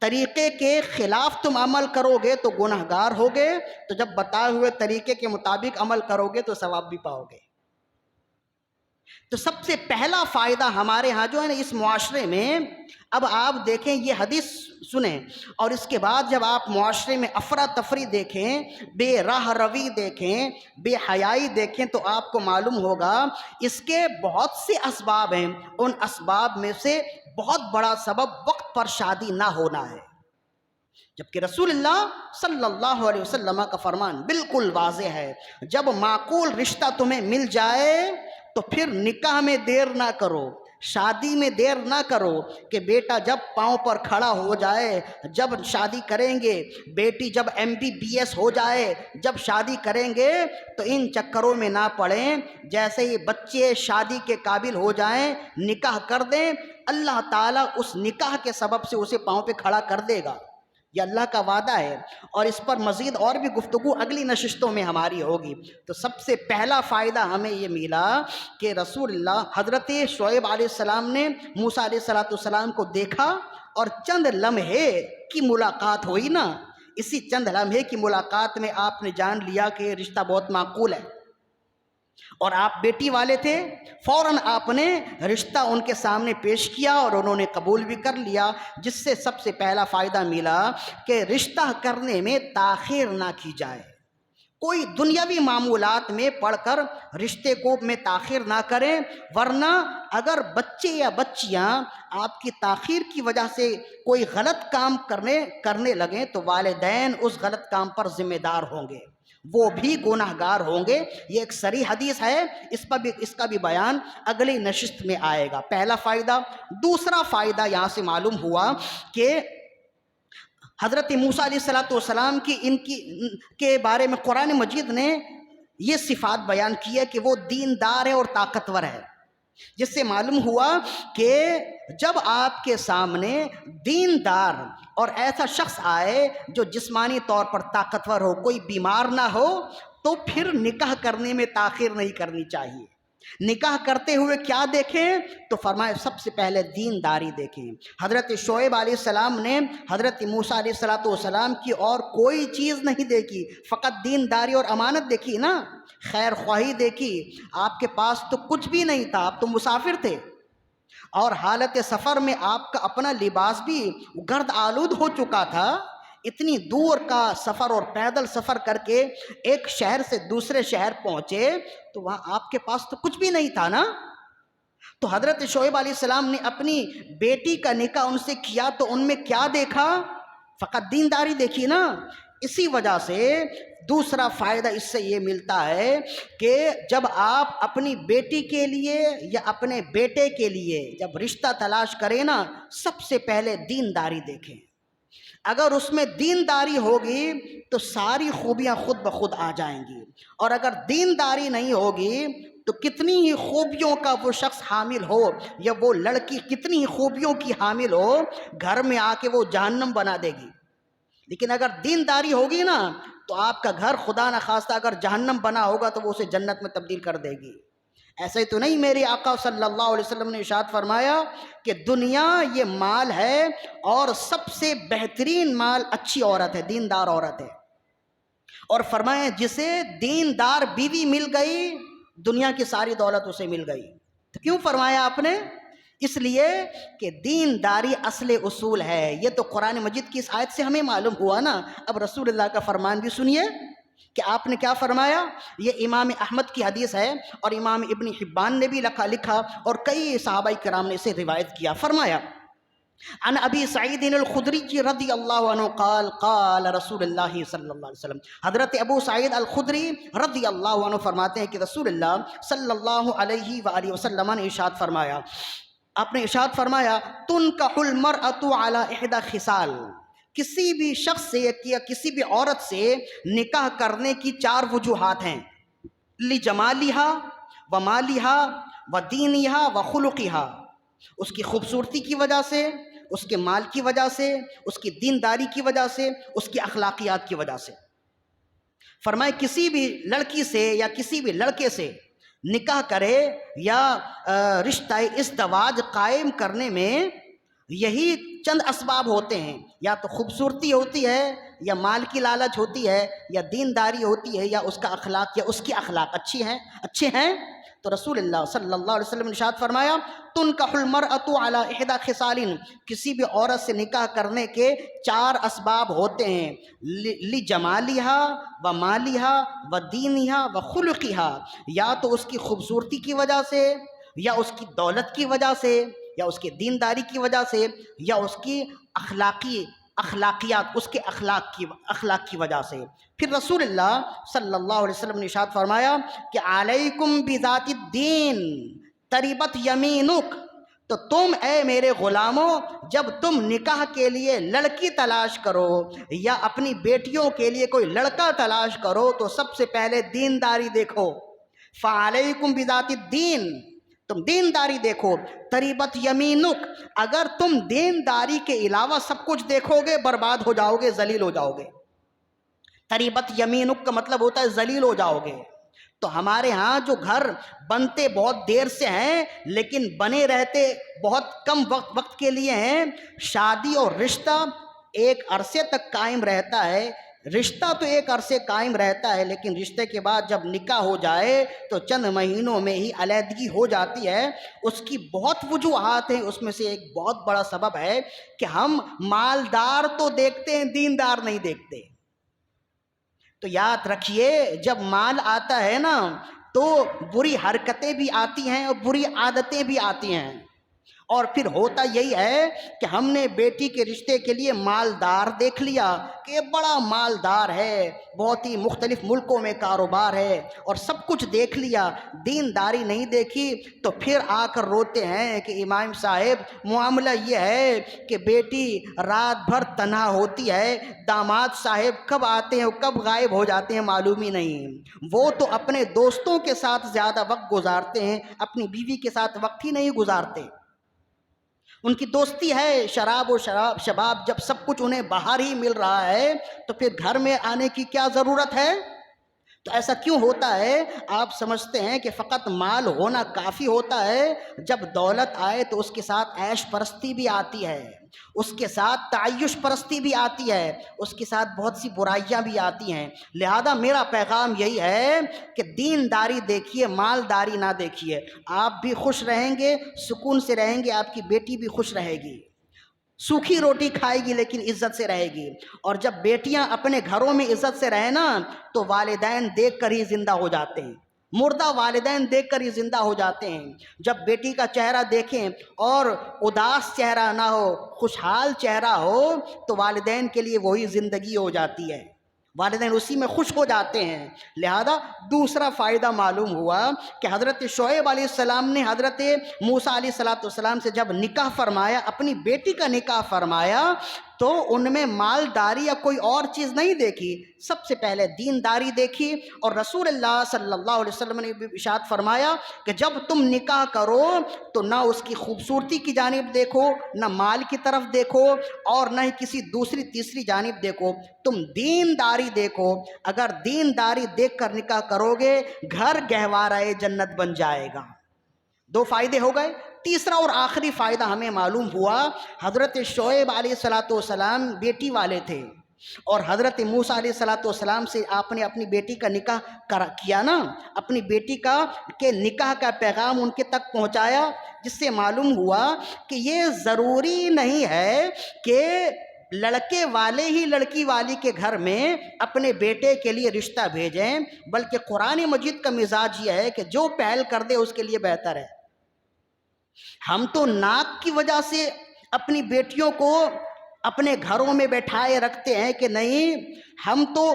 طریقے کے خلاف تم عمل کرو گے تو گناہگار ہوگے، تو جب بتائے ہوئے طریقے کے مطابق عمل کرو گے تو ثواب بھی پاؤ گے۔ تو سب سے پہلا فائدہ ہمارے ہاں جو ہے نا اس معاشرے میں، اب آپ دیکھیں یہ حدیث سنیں اور اس کے بعد جب آپ معاشرے میں افراتفری دیکھیں، بے راہ روی دیکھیں، بے حیائی دیکھیں، تو آپ کو معلوم ہوگا اس کے بہت سے اسباب ہیں۔ ان اسباب میں سے بہت بڑا سبب وقت پر شادی نہ ہونا ہے، جبکہ رسول اللہ صلی اللہ علیہ وسلم کا فرمان بالکل واضح ہے، جب معقول رشتہ تمہیں مل جائے تو پھر نکاح میں دیر نہ کرو، شادی میں دیر نہ کرو، کہ بیٹا جب پاؤں پر کھڑا ہو جائے جب شادی کریں گے، بیٹی جب MBBS ہو جائے جب شادی کریں گے، تو ان چکروں میں نہ پڑیں، جیسے ہی بچے شادی کے قابل ہو جائیں نکاح کر دیں، اللہ تعالیٰ اس نکاح کے سبب سے اسے پاؤں پہ کھڑا کر دے گا، یہ اللہ کا وعدہ ہے۔ اور اس پر مزید اور بھی گفتگو اگلی نشستوں میں ہماری ہوگی۔ تو سب سے پہلا فائدہ ہمیں یہ ملا کہ رسول اللہ حضرت شعیب علیہ السلام نے موسیٰ علیہ السلام کو دیکھا اور چند لمحے کی ملاقات ہوئی نا، اسی چند لمحے کی ملاقات میں آپ نے جان لیا کہ رشتہ بہت معقول ہے، اور آپ بیٹی والے تھے، فوراً آپ نے رشتہ ان کے سامنے پیش کیا اور انہوں نے قبول بھی کر لیا، جس سے سب سے پہلا فائدہ ملا کہ رشتہ کرنے میں تاخیر نہ کی جائے، کوئی دنیاوی معمولات میں پڑھ کر رشتے کو میں تاخیر نہ کریں، ورنہ اگر بچے یا بچیاں آپ کی تاخیر کی وجہ سے کوئی غلط کام کرنے لگیں تو والدین اس غلط کام پر ذمہ دار ہوں گے، وہ بھی گناہگار ہوں گے۔ یہ ایک صریح حدیث ہے، اس کا بھی بیان اگلی نشست میں آئے گا۔ پہلا فائدہ۔ دوسرا فائدہ یہاں سے معلوم ہوا کہ حضرت موسیٰ علیہ السلام کے بارے میں قرآن مجید نے یہ صفات بیان کی ہے کہ وہ دیندار ہے اور طاقتور ہے، جس سے معلوم ہوا کہ جب آپ کے سامنے دیندار اور ایسا شخص آئے جو جسمانی طور پر طاقتور ہو، کوئی بیمار نہ ہو، تو پھر نکاح کرنے میں تاخیر نہیں کرنی چاہیے۔ نکاح کرتے ہوئے کیا دیکھیں تو فرمایا سب سے پہلے دینداری دیکھیں۔ حضرت شعیب علیہ السلام نے حضرت موسیٰ علیہ السلام کی اور کوئی چیز نہیں دیکھی، فقط دینداری اور امانت دیکھی نا، خیر خواہی دیکھی۔ آپ کے پاس تو کچھ بھی نہیں تھا، آپ تو مسافر تھے، اور حالت سفر میں آپ کا اپنا لباس بھی گرد آلود ہو چکا تھا، اتنی دور کا سفر اور پیدل سفر کر کے ایک شہر سے دوسرے شہر پہنچے تو وہاں آپ کے پاس تو کچھ بھی نہیں تھا نا۔ تو حضرت شعیب علیہ السلام نے اپنی بیٹی کا نکاح ان سے کیا تو ان میں کیا دیکھا؟ فقط دینداری دیکھی نا۔ اسی وجہ سے دوسرا فائدہ اس سے یہ ملتا ہے کہ جب آپ اپنی بیٹی کے لیے یا اپنے بیٹے کے لیے جب رشتہ تلاش کریں نا، سب سے پہلے دینداری دیکھیں۔ اگر اس میں دینداری ہوگی تو ساری خوبیاں خود بخود آ جائیں گی، اور اگر دینداری نہیں ہوگی تو کتنی ہی خوبیوں کا وہ شخص حامل ہو یا وہ لڑکی کتنی ہی خوبیوں کی حامل ہو، گھر میں آ کے وہ جہنم بنا دے گی۔ لیکن اگر دینداری ہوگی نا تو آپ کا گھر خدا نخواستہ اگر جہنم بنا ہوگا تو وہ اسے جنت میں تبدیل کر دے گی۔ ایسے ہی تو نہیں، میرے آقا صلی اللہ علیہ وسلم نے ارشاد فرمایا کہ دنیا یہ مال ہے اور سب سے بہترین مال اچھی عورت ہے، دیندار عورت ہے، اور فرمایا جسے دیندار بیوی مل گئی دنیا کی ساری دولت اسے مل گئی۔ تو کیوں فرمایا آپ نے؟ اس لیے کہ دینداری اصل اصول ہے۔ یہ تو قرآن مجید کی اس آیت سے ہمیں معلوم ہوا نا۔ اب رسول اللہ کا فرمان بھی سنیے کہ آپ نے کیا فرمایا۔ یہ امام احمد کی حدیث ہے اور امام ابن حبان نے بھی لکھا اور کئی صحابہ کرام نے اسے روایت کیا۔ فرمایا عن ابی سعید الخدری رضی اللہ عنہ قال قال رسول اللہ صلی اللہ علیہ وسلم، حضرت ابو سعید الخدری رضی اللہ عنہ فرماتے ہیں کہ رسول اللہ صلی اللہ علیہ وآلہ وسلم نے ارشاد فرمایا، آپ نے ارشاد فرمایا تنکح المرأۃ علی احدی خصال، کسی بھی شخص سے یا کسی بھی عورت سے نکاح کرنے کی 4 وجوہات ہیں، لجمالہا ومالہا ودینہا وخلقہا، اس کی خوبصورتی کی وجہ سے، اس کے مال کی وجہ سے، اس کی دینداری کی وجہ سے، اس کی اخلاقیات کی وجہ سے۔ فرمائے کسی بھی لڑکی سے یا کسی بھی لڑکے سے نکاح کرے یا رشتہ ازدواج قائم کرنے میں یہی چند اسباب ہوتے ہیں، یا تو خوبصورتی ہوتی ہے، یا مال کی لالچ ہوتی ہے، یا دینداری ہوتی ہے، یا اس کا اخلاق یا اس کی اخلاق اچھے ہیں۔ تو رسول اللہ صلی اللہ علیہ وسلم نے ارشاد فرمایا تنکح المرأۃ علی احدی خصال، کسی بھی عورت سے نکاح کرنے کے 4 اسباب ہوتے ہیں، لجمالہا و مالہا و دینہا و خلقہا، یا تو اس کی خوبصورتی کی وجہ سے، یا اس کی دولت کی وجہ سے، یا اس کی دینداری کی وجہ سے، یا اس کی اخلاقیات، اس کے اخلاق کی وجہ سے۔ پھر رسول اللہ صلی اللہ علیہ وسلم نے ارشاد فرمایا کہ علیکم بذات الدین تربت یمینک، تو تم اے میرے غلاموں جب تم نکاح کے لیے لڑکی تلاش کرو یا اپنی بیٹیوں کے لیے کوئی لڑکا تلاش کرو تو سب سے پہلے دینداری دیکھو، فعلیکم بذات الدین، تم دینداری دیکھو، تریبت یمینک، اگر تم دینداری کے علاوہ سب کچھ دیکھو گے برباد ہو جاؤ گے، ذلیل ہو جاؤ گے۔ تریبت یمینک کا مطلب ہوتا ہے ذلیل ہو جاؤ گے۔ تو ہمارے ہاں جو گھر بنتے بہت دیر سے ہیں لیکن بنے رہتے بہت کم وقت کے لیے ہیں، شادی اور رشتہ ایک عرصے تک قائم رہتا ہے، رشتہ تو ایک عرصے قائم رہتا ہے، لیکن رشتے کے بعد جب نکاح ہو جائے تو چند مہینوں میں ہی علیحدگی ہو جاتی ہے۔ اس کی بہت وجوہات ہیں، اس میں سے ایک بہت بڑا سبب ہے کہ ہم مالدار تو دیکھتے ہیں، دیندار نہیں دیکھتے۔ تو یاد رکھیے جب مال آتا ہے نا تو بری حرکتیں بھی آتی ہیں اور بری عادتیں بھی آتی ہیں، اور پھر ہوتا یہی ہے کہ ہم نے بیٹی کے رشتے کے لیے مالدار دیکھ لیا کہ یہ بڑا مالدار ہے، بہت ہی مختلف ملکوں میں کاروبار ہے، اور سب کچھ دیکھ لیا، دینداری نہیں دیکھی، تو پھر آ کر روتے ہیں کہ امام صاحب معاملہ یہ ہے کہ بیٹی رات بھر تنہا ہوتی ہے، داماد صاحب کب آتے ہیں کب غائب ہو جاتے ہیں معلوم ہی نہیں، وہ تو اپنے دوستوں کے ساتھ زیادہ وقت گزارتے ہیں، اپنی بیوی کے ساتھ وقت ہی نہیں گزارتے۔ ان کی دوستی ہے شراب و شباب، جب سب کچھ انہیں باہر ہی مل رہا ہے تو پھر گھر میں آنے کی کیا ضرورت ہے؟ تو ایسا کیوں ہوتا ہے؟ آپ سمجھتے ہیں کہ فقط مال ہونا کافی ہوتا ہے؟ جب دولت آئے تو اس کے ساتھ عیش پرستی بھی آتی ہے، اس کے ساتھ تعیش پرستی بھی آتی ہے، اس کے ساتھ بہت سی برائیاں بھی آتی ہیں۔ لہذا میرا پیغام یہی ہے کہ دینداری دیکھیے، مالداری نہ دیکھیے، آپ بھی خوش رہیں گے، سکون سے رہیں گے، آپ کی بیٹی بھی خوش رہے گی، سوکھی روٹی کھائے گی لیکن عزت سے رہے گی۔ اور جب بیٹیاں اپنے گھروں میں عزت سے رہیں نا تو والدین دیکھ کر ہی زندہ ہو جاتے ہیں، مردہ والدین دیکھ کر ہی زندہ ہو جاتے ہیں۔ جب بیٹی کا چہرہ دیکھیں اور اداس چہرہ نہ ہو، خوشحال چہرہ ہو، تو والدین کے لیے وہی زندگی ہو جاتی ہے، والدین اسی میں خوش ہو جاتے ہیں۔ لہذا دوسرا فائدہ معلوم ہوا کہ حضرت شعیب علیہ السلام نے حضرت موسیٰ علیہ السلام سے جب نکاح فرمایا، اپنی بیٹی کا نکاح فرمایا، تو ان میں مالداری یا کوئی اور چیز نہیں دیکھی، سب سے پہلے دینداری دیکھی۔ اور رسول اللہ صلی اللہ علیہ وسلم نے بھی ارشاد فرمایا کہ جب تم نکاح کرو تو نہ اس کی خوبصورتی کی جانب دیکھو، نہ مال کی طرف دیکھو، اور نہ ہی کسی دوسری تیسری جانب دیکھو، تم دینداری دیکھو۔ اگر دینداری دیکھ کر نکاح کرو گے گھر گہوارہ جنت بن جائے گا۔ 2 فائدے ہو گئے۔ تیسرا اور آخری فائدہ ہمیں معلوم ہوا، حضرت شعیب علیہ السلام بیٹی والے تھے، اور حضرت موسیٰ علیہ السلام سے آپ نے اپنی بیٹی کا نکاح کیا نا، اپنی بیٹی کے نکاح کا پیغام ان کے تک پہنچایا، جس سے معلوم ہوا کہ یہ ضروری نہیں ہے کہ لڑکے والے ہی لڑکی والی کے گھر میں اپنے بیٹے کے لیے رشتہ بھیجیں، بلکہ قرآن مجید کا مزاج یہ ہے کہ جو پہل کر دے اس کے لیے بہتر ہے۔ ہم تو ناک کی وجہ سے اپنی بیٹیوں کو اپنے گھروں میں بیٹھائے رکھتے ہیں کہ نہیں ہم تو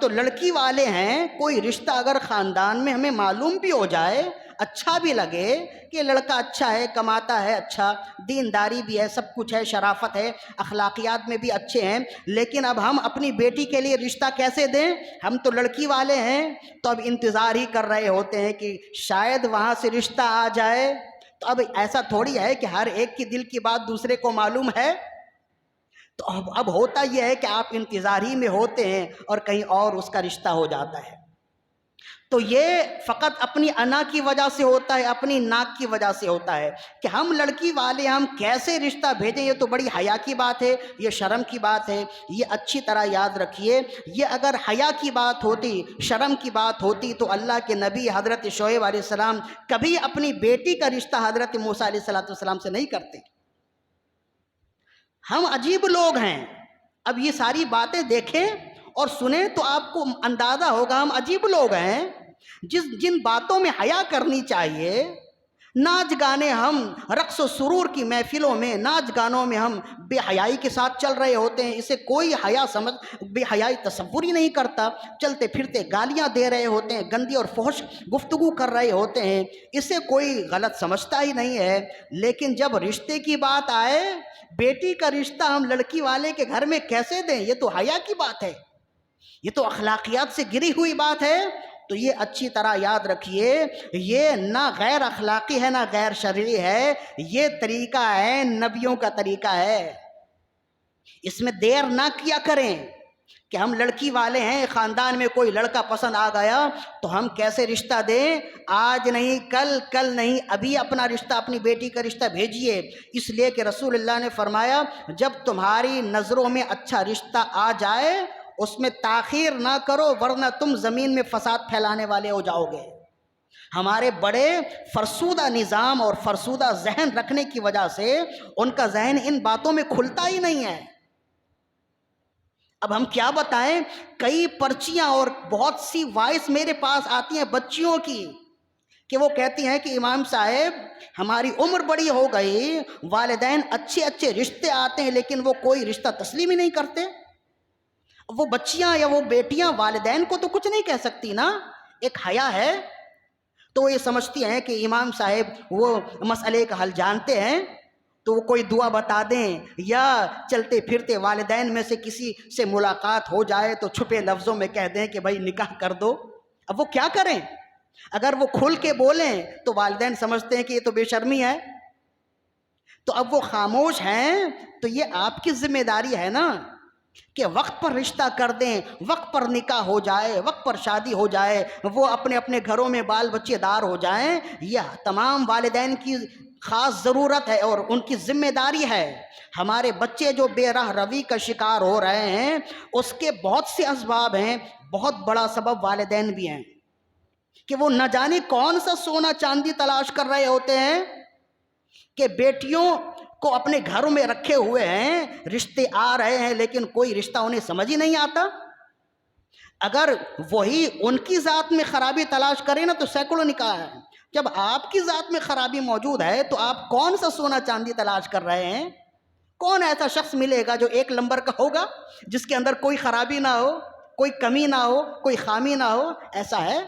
لڑکی والے ہیں، کوئی رشتہ اگر خاندان میں ہمیں معلوم بھی ہو جائے، اچھا بھی لگے کہ لڑکا اچھا ہے، کماتا ہے، اچھا دینداری بھی ہے، سب کچھ ہے، شرافت ہے، اخلاقیات میں بھی اچھے ہیں، لیکن اب ہم اپنی بیٹی کے لیے رشتہ کیسے دیں؟ ہم تو لڑکی والے ہیں، تو اب انتظار ہی کر رہے ہوتے ہیں کہ شاید وہاں سے رشتہ آ جائے تو اب ایسا تھوڑی ہے کہ ہر ایک کی دل کی بات دوسرے کو معلوم ہے. تو اب ہوتا یہ ہے کہ آپ انتظار ہی میں ہوتے ہیں اور کہیں اور اس کا رشتہ ہو جاتا ہے. تو یہ فقط اپنی انا کی وجہ سے ہوتا ہے، اپنی ناک کی وجہ سے ہوتا ہے کہ ہم لڑکی والے ہم کیسے رشتہ بھیجیں. یہ تو بڑی حیا کی بات ہے، یہ شرم کی بات ہے. یہ اچھی طرح یاد رکھیے، یہ اگر حیا کی بات ہوتی، شرم کی بات ہوتی تو اللہ کے نبی حضرت شعیب علیہ السلام کبھی اپنی بیٹی کا رشتہ حضرت موسیٰ علیہ السلام سے نہیں کرتے. ہم عجیب لوگ ہیں. اب یہ ساری باتیں دیکھیں اور سنیں تو آپ کو اندازہ ہوگا ہم عجیب لوگ ہیں. جن باتوں میں حیا کرنی چاہیے، ناچ گانے ہم رقص و سرور کی محفلوں میں ناچ گانوں میں ہم بے حیائی کے ساتھ چل رہے ہوتے ہیں. اسے کوئی حیا بے حیائی تصور ہی نہیں کرتا. چلتے پھرتے گالیاں دے رہے ہوتے ہیں، گندی اور فحش گفتگو کر رہے ہوتے ہیں، اسے کوئی غلط سمجھتا ہی نہیں ہے. لیکن جب رشتے کی بات آئے، بیٹی کا رشتہ ہم لڑکی والے کے گھر میں کیسے دیں؟ یہ تو حیا کی بات ہے، یہ تو اخلاقیات سے گری ہوئی بات ہے. تو یہ اچھی طرح یاد رکھیے، یہ نہ غیر اخلاقی ہے نہ غیر شرعی ہے، یہ طریقہ ہے نبیوں کا طریقہ ہے. اس میں دیر نہ کیا کریں کہ ہم لڑکی والے ہیں، خاندان میں کوئی لڑکا پسند آ گیا تو ہم کیسے رشتہ دیں؟ آج نہیں کل نہیں، ابھی اپنا رشتہ، اپنی بیٹی کا رشتہ بھیجیے. اس لیے کہ رسول اللہ نے فرمایا جب تمہاری نظروں میں اچھا رشتہ آ جائے اس میں تاخیر نہ کرو، ورنہ تم زمین میں فساد پھیلانے والے ہو جاؤ گے. ہمارے بڑے فرسودہ نظام اور فرسودہ ذہن رکھنے کی وجہ سے ان کا ذہن ان باتوں میں کھلتا ہی نہیں ہے. اب ہم کیا بتائیں، کئی پرچیاں اور بہت سی وائس میرے پاس آتی ہیں بچیوں کی کہ وہ کہتی ہیں کہ امام صاحب ہماری عمر بڑی ہو گئی، والدین اچھے رشتے آتے ہیں لیکن وہ کوئی رشتہ تسلیم ہی نہیں کرتے. وہ بچیاں یا وہ بیٹیاں والدین کو تو کچھ نہیں کہہ سکتی نا، ایک حیا ہے. تو وہ یہ سمجھتی ہیں کہ امام صاحب وہ مسئلے کا حل جانتے ہیں تو وہ کوئی دعا بتا دیں، یا چلتے پھرتے والدین میں سے کسی سے ملاقات ہو جائے تو چھپے لفظوں میں کہہ دیں کہ بھائی نکاح کر دو. اب وہ کیا کریں؟ اگر وہ کھل کے بولیں تو والدین سمجھتے ہیں کہ یہ تو بے شرمی ہے. تو اب وہ خاموش ہیں تو یہ آپ کی ذمہ داری ہے نا کہ وقت پر رشتہ کر دیں، وقت پر نکاح ہو جائے، وقت پر شادی ہو جائے، وہ اپنے اپنے گھروں میں بال بچے دار ہو جائیں. یہ تمام والدین کی خاص ضرورت ہے اور ان کی ذمہ داری ہے. ہمارے بچے جو بے راہ روی کا شکار ہو رہے ہیں اس کے بہت سے اسباب ہیں. بہت بڑا سبب والدین بھی ہیں کہ وہ نہ جانے کون سا سونا چاندی تلاش کر رہے ہوتے ہیں کہ بیٹیوں کو اپنے گھروں میں رکھے ہوئے ہیں، رشتے آ رہے ہیں لیکن کوئی رشتہ انہیں سمجھ ہی نہیں آتا. اگر وہی ان کی ذات میں خرابی تلاش کریں نا تو سینکڑوں نکاح ہے. جب آپ کی ذات میں خرابی موجود ہے تو آپ کون سا سونا چاندی تلاش کر رہے ہیں؟ کون ایسا شخص ملے گا جو ایک نمبر کا ہوگا، جس کے اندر کوئی خرابی نہ ہو، کوئی کمی نہ ہو، کوئی خامی نہ ہو؟ ایسا ہے.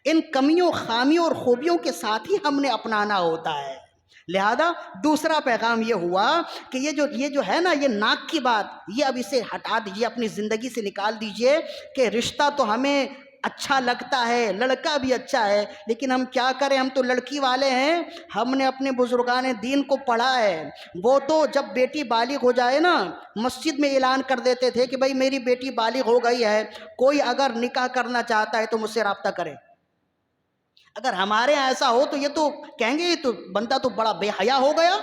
ان کمیوں، خامیوں اور خوبیوں کے ساتھ ہی ہم نے اپنانا ہوتا ہے. لہذا دوسرا پیغام یہ ہوا کہ یہ جو ہے نا، یہ ناک کی بات، یہ اب اسے ہٹا دیجئے، اپنی زندگی سے نکال دیجئے کہ رشتہ تو ہمیں اچھا لگتا ہے، لڑکا بھی اچھا ہے، لیکن ہم کیا کریں، ہم تو لڑکی والے ہیں. ہم نے اپنے بزرگان دین کو پڑھا ہے، وہ تو جب بیٹی بالغ ہو جائے نا مسجد میں اعلان کر دیتے تھے کہ بھائی میری بیٹی بالغ ہو گئی ہے، کوئی اگر نکاح کرنا چاہتا ہے تو مجھ سے رابطہ کرے. اگر ہمارے یہاں ایسا ہو تو یہ تو کہیں گے یہ تو بندہ تو بڑا بے حیا ہو گیا.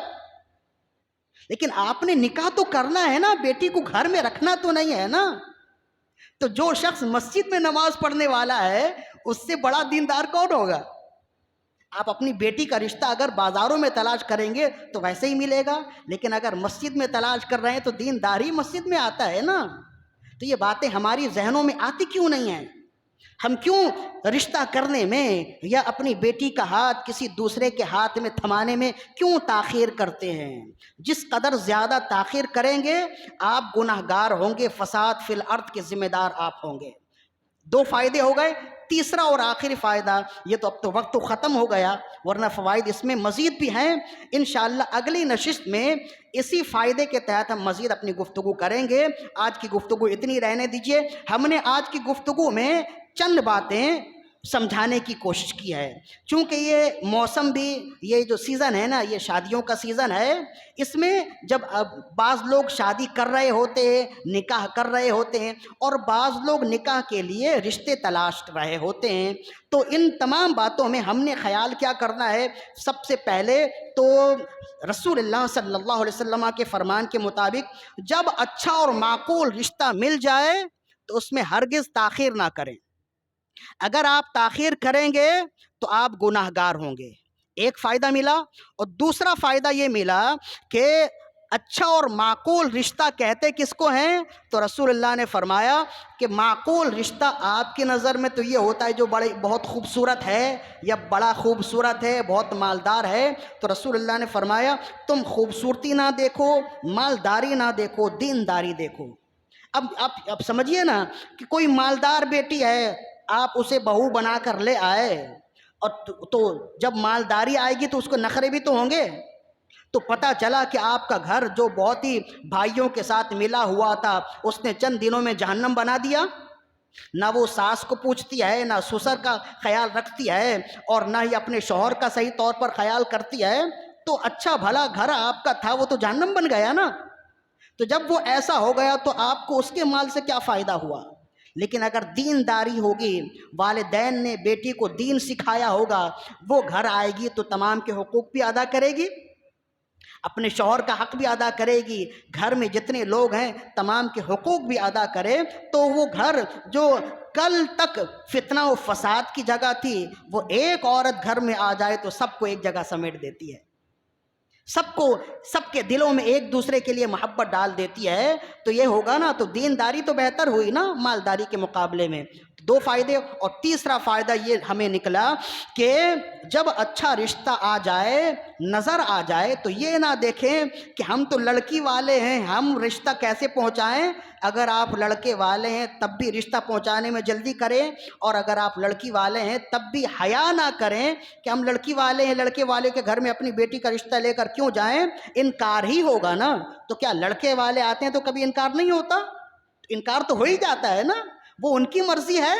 لیکن آپ نے نکاح تو کرنا ہے نا، بیٹی کو گھر میں رکھنا تو نہیں ہے نا. تو جو شخص مسجد میں نماز پڑھنے والا ہے اس سے بڑا دیندار کون ہوگا؟ آپ اپنی بیٹی کا رشتہ اگر بازاروں میں تلاش کریں گے تو ویسے ہی ملے گا، لیکن اگر مسجد میں تلاش کر رہے ہیں تو دینداری مسجد میں آتا ہے نا. تو یہ باتیں ہماری ذہنوں میں آتی کیوں نہیں ہیں؟ ہم کیوں رشتہ کرنے میں یا اپنی بیٹی کا ہاتھ کسی دوسرے کے ہاتھ میں تھمانے میں کیوں تاخیر کرتے ہیں؟ جس قدر زیادہ تاخیر کریں گے آپ گناہگار ہوں گے، فساد فی الارض کے ذمہ دار آپ ہوں گے. 2 فائدے ہو گئے. تیسرا اور آخری فائدہ، یہ تو اب تو وقت تو ختم ہو گیا ورنہ فوائد اس میں مزید بھی ہیں. انشاءاللہ اگلی نشست میں اسی فائدے کے تحت ہم مزید اپنی گفتگو کریں گے. آج کی گفتگو اتنی رہنے دیجئے. ہم نے آج کی گفتگو میں چند باتیں سمجھانے کی کوشش کی ہے۔ چونکہ یہ موسم بھی، یہ جو سیزن ہے نا، یہ شادیوں کا سیزن ہے، اس میں جب بعض لوگ شادی کر رہے ہوتے ہیں، نکاح کر رہے ہوتے ہیں، اور بعض لوگ نکاح کے لیے رشتے تلاش رہے ہوتے ہیں، تو ان تمام باتوں میں ہم نے خیال کیا کرنا ہے؟ سب سے پہلے تو رسول اللہ صلی اللہ علیہ وسلم کے فرمان کے مطابق جب اچھا اور معقول رشتہ مل جائے تو اس میں ہرگز تاخیر نہ کریں۔ اگر آپ تاخیر کریں گے تو آپ گناہ گار ہوں گے۔ ایک فائدہ ملا، اور دوسرا فائدہ یہ ملا کہ اچھا اور معقول رشتہ کہتے کس کو ہیں؟ تو رسول اللہ نے فرمایا کہ معقول رشتہ آپ کی نظر میں تو یہ ہوتا ہے جو بہت خوبصورت ہے، یا بڑا خوبصورت ہے، بہت مالدار ہے۔ تو رسول اللہ نے فرمایا تم خوبصورتی نہ دیکھو، مالداری نہ دیکھو، دینداری دیکھو۔ اب سمجھیے نا کہ کوئی مالدار بیٹی ہے، آپ اسے بہو بنا کر لے آئے، اور تو جب مالداری آئے گی تو اس کو نخرے بھی تو ہوں گے۔ تو پتہ چلا کہ آپ کا گھر جو بہت ہی بھائیوں کے ساتھ ملا ہوا تھا، اس نے چند دنوں میں جہنم بنا دیا۔ نہ وہ ساس کو پوچھتی ہے، نہ سسر کا خیال رکھتی ہے، اور نہ ہی اپنے شوہر کا صحیح طور پر خیال کرتی ہے۔ تو اچھا بھلا گھر آپ کا تھا، وہ تو جہنم بن گیا نا۔ تو جب وہ ایسا ہو گیا تو آپ کو اس کے مال سے کیا فائدہ ہوا؟ لیکن اگر دینداری ہوگی، والدین نے بیٹی کو دین سکھایا ہوگا، وہ گھر آئے گی تو تمام کے حقوق بھی ادا کرے گی، اپنے شوہر کا حق بھی ادا کرے گی، گھر میں جتنے لوگ ہیں تمام کے حقوق بھی ادا کرے، تو وہ گھر جو کل تک فتنہ و فساد کی جگہ تھی، وہ ایک عورت گھر میں آ جائے تو سب کو ایک جگہ سمیٹ دیتی ہے، سب کے دلوں میں ایک دوسرے کے لیے محبت ڈال دیتی ہے۔ تو یہ ہوگا نا، تو دینداری تو بہتر ہوئی نا مالداری کے مقابلے میں۔ دو فائدے، اور تیسرا فائدہ یہ ہمیں نکلا کہ جب اچھا رشتہ آ جائے، نظر آ جائے، تو یہ نہ دیکھیں کہ ہم تو لڑکی والے ہیں، ہم رشتہ کیسے پہنچائیں۔ اگر آپ لڑکے والے ہیں تب بھی رشتہ پہنچانے میں جلدی کریں، اور اگر آپ لڑکی والے ہیں تب بھی حیا نہ کریں کہ ہم لڑکی والے ہیں، لڑکے والے کے گھر میں اپنی بیٹی کا رشتہ لے کر کیوں جائیں؟ انکار ہی ہوگا نا۔ تو کیا لڑکے والے آتے ہیں تو کبھی انکار نہیں ہوتا؟ انکار تو ہو ہی جاتا ہے نا، وہ ان کی مرضی ہے۔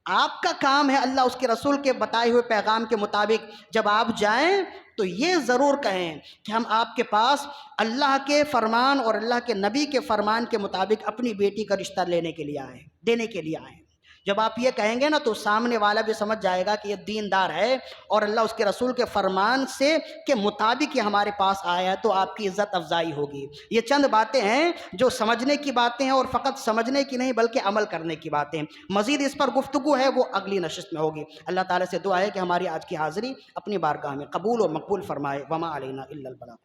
آپ کا کام ہے اللہ اس کے رسول کے بتائے ہوئے پیغام کے مطابق جب آپ جائیں تو یہ ضرور کہیں کہ ہم آپ کے پاس اللہ کے فرمان اور اللہ کے نبی کے فرمان کے مطابق اپنی بیٹی کا رشتہ لینے کے لیے آئے، دینے کے لیے آئے۔ جب آپ یہ کہیں گے نا تو سامنے والا بھی سمجھ جائے گا کہ یہ دیندار ہے اور اللہ اس کے رسول کے فرمان سے کے مطابق یہ ہمارے پاس آیا ہے، تو آپ کی عزت افزائی ہوگی۔ یہ چند باتیں ہیں جو سمجھنے کی باتیں ہیں، اور فقط سمجھنے کی نہیں بلکہ عمل کرنے کی باتیں۔ مزید اس پر گفتگو ہے، وہ اگلی نشست میں ہوگی۔ اللہ تعالیٰ سے دعا ہے کہ ہماری آج کی حاضری اپنی بارگاہ میں قبول و مقبول فرمائے۔ وما علینا الا البلاغ۔